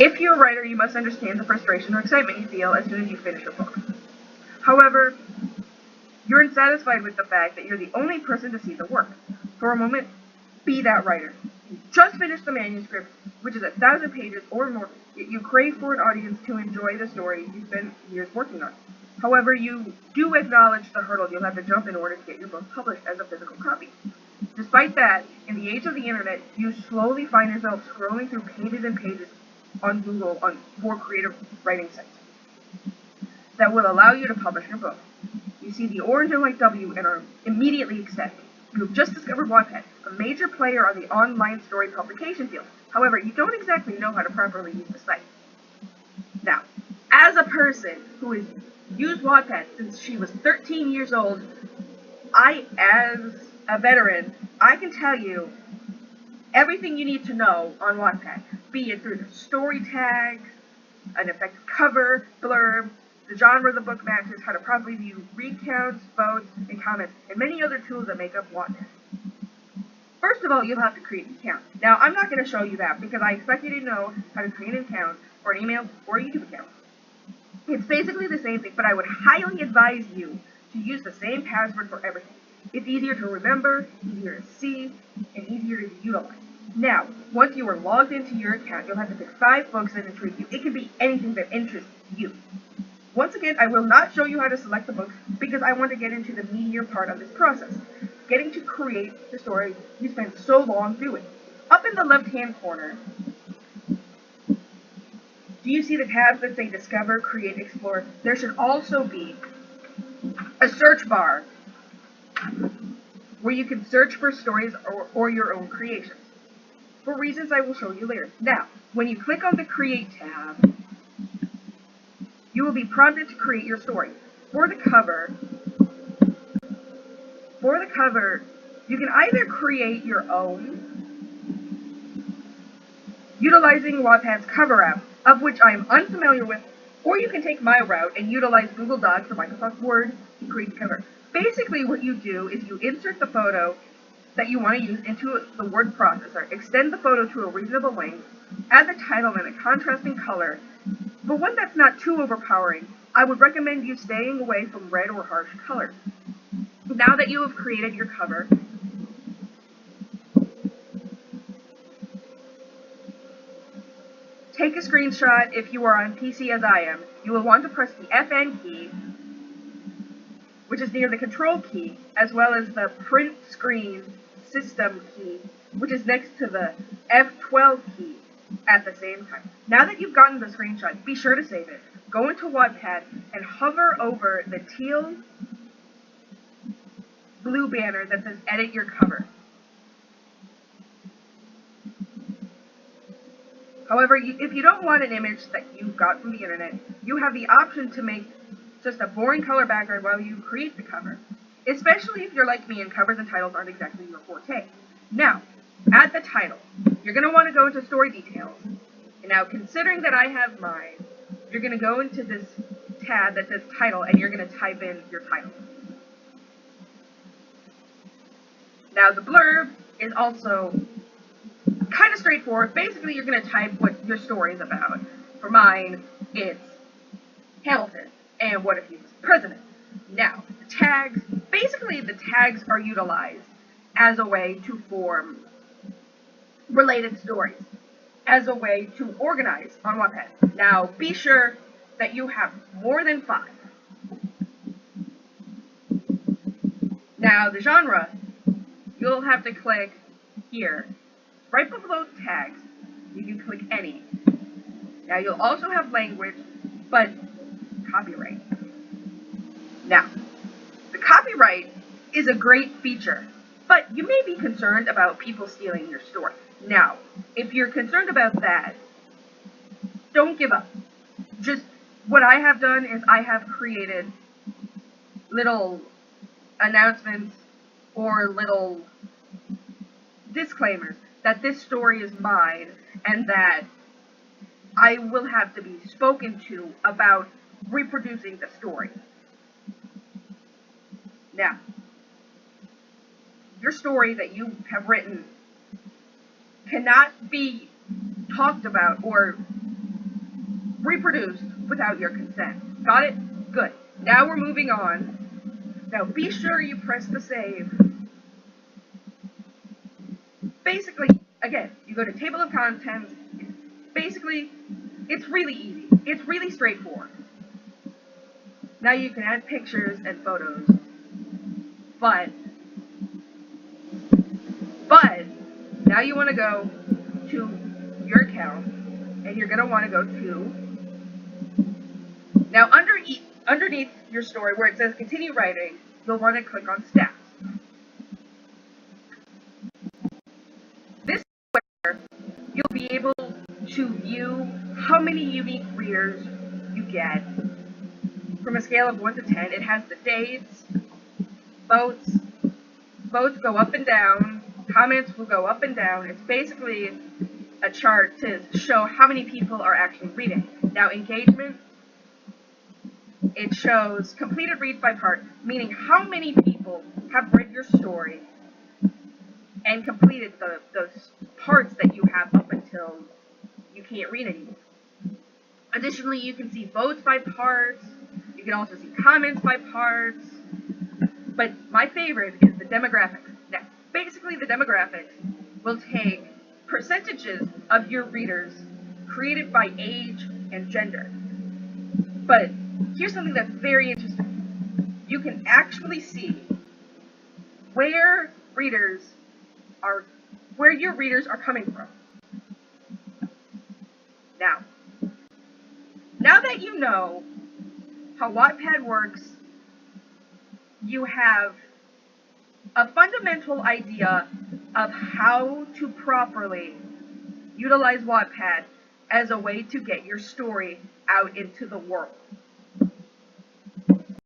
If you're a writer, you must understand the frustration or excitement you feel as soon as you finish a book. However, you're unsatisfied with the fact that you're the only person to see the work. For a moment, be that writer. You just finished the manuscript, which is 1,000 pages or more, yet you crave for an audience to enjoy the story you spent years working on. However, you do acknowledge the hurdle you'll have to jump in order to get your book published as a physical copy. Despite that, in the age of the internet, you slowly find yourself scrolling through pages and pages on Google for creative writing sites that will allow you to publish your book. You see the orange and white W and are immediately ecstatic. You have just discovered Wattpad, a major player on the online story publication field. However, you don't exactly know how to properly use the site. Now, as a person who has used Wattpad since she was 13 years old, as a veteran, I can tell you everything you need to know on Wattpad, be it through the story tags, an effective cover, blurb, the genre the book matches, how to properly view read counts, votes, and comments, and many other tools that make up Wattpad. First of all, you'll have to create an account. Now, I'm not going to show you that because I expect you to know how to create an account or an email or a YouTube account. It's basically the same thing, but I would highly advise you to use the same password for everything. It's easier to remember, easier to see, and easier to utilize. Now, once you are logged into your account, you'll have to pick 5 books that intrigue you. It can be anything that interests you. Once again, I will not show you how to select the books because I want to get into the meatier part of this process, getting to create the story you spent so long doing. Up in the left-hand corner, do you see the tabs that say Discover, Create, Explore? There should also be a search bar where you can search for stories or your own creations, for reasons I will show you later. Now, when you click on the Create tab, you will be prompted to create your story. For the cover, you can either create your own, utilizing Wattpad's cover app, of which I am unfamiliar with, or you can take my route and utilize Google Docs or Microsoft Word to create the cover. Basically, what you do is you insert the photo that you want to use into the word processor, extend the photo to a reasonable length, add the title in a contrasting color, but one that's not too overpowering. I would recommend you staying away from red or harsh colors. Now that you have created your cover, take a screenshot if you are on PC as I am. You will want to press the FN key, which is near the control key, as well as the print screen system key, which is next to the F12 key at the same time. Now that you've gotten the screenshot, be sure to save it. Go into Wattpad and hover over the teal blue banner that says Edit Your Cover. However, if you don't want an image that you got from the internet, you have the option to make just a boring color background while you create the cover, especially if you're like me and covers and titles aren't exactly your forte. Now, add the title. You're going to want to go into story details. And now, considering that I have mine, you're going to go into this tab that says title, and you're going to type in your title. Now, the blurb is also kind of straightforward. Basically, you're going to type what your story is about. For mine, it's Hamilton, and what if he was president? Now, the tags, basically the tags are utilized as a way to form related stories, as a way to organize on Wattpad. Now, be sure that you have more than 5. Now, the genre, you'll have to click here. Right below the tags, you can click any. Now, you'll also have language, but copyright. Now, the copyright is a great feature, but you may be concerned about people stealing your story. Now, if you're concerned about that, don't give up. Just what I have done is I have created little announcements or little disclaimers that this story is mine and that I will have to be spoken to about reproducing the story. Now, your story that you have written cannot be talked about or reproduced without your consent. Got it? Good. Now we're moving on. Now be sure you press the save. Basically, again, you go to table of contents. Basically, it's really easy. It's really straightforward. Now you can add pictures and photos. But now you want to go to your account, and you're going to want to go to, now underneath your story where it says continue writing, you'll want to click on stats. This is where you'll be able to view how many unique readers you get from a scale of 1 to 10. It has the dates, votes go up and down, comments will go up and down. It's basically a chart to show how many people are actually reading. Now engagement, it shows completed reads by part, meaning how many people have read your story and completed those parts that you have up until you can't read anymore. Additionally, you can see votes by parts, you can also see comments by parts, but my favorite is the demographics. Now, basically the demographics will take percentages of your readers created by age and gender. But here's something that's very interesting. You can actually see where your readers are coming from. Now that you know how Wattpad works, you have a fundamental idea of how to properly utilize Wattpad as a way to get your story out into the world.